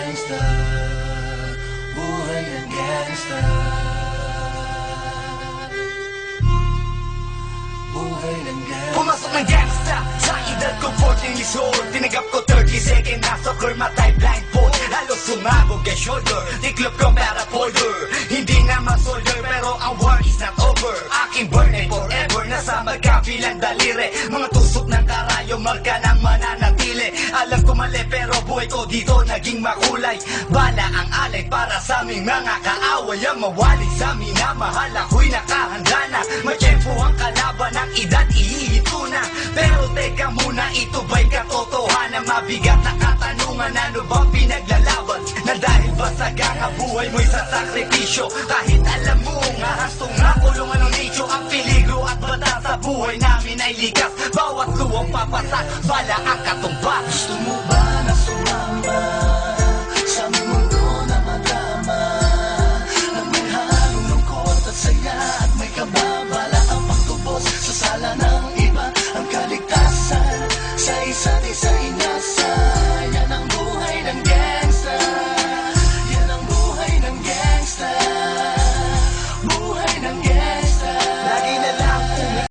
gangsta, buhay ng gangsta, buhay ng gangsta. Pumasok ng gangsta sa edad ko 14 years old. Tinagap ko 30 second na soccer, matay blindfold. Halos sumabog ang shoulder, tiklop ko para folder. Hindi naman soldier pero ang war is not over. Aking burn ay forever, nasa magkabilang daliri. Mga tusok ng karayo, marka ng mananatili. Alam ko mali pero buhay ko dito naging makulay. Bala ang alay para sa aming mga kaaway. Ang mawali sa minamahal, ako'y nakahanda na. May tiyempo ang kalaban ng edad, ihihinto na. Pero teka muna, ito ba'y katotohanan? Mabigat na katanungan, ano bang pinaglalaban? Na dahil ba sa ganga buhay mo'y sa sakripisyo? Kahit alam mo nga hastong nga kulungan ng nicho. Ang peligro at bata sa buhay namin ay likas. Bawat luwang papasak, bala ang katumbas. Gusto mo ba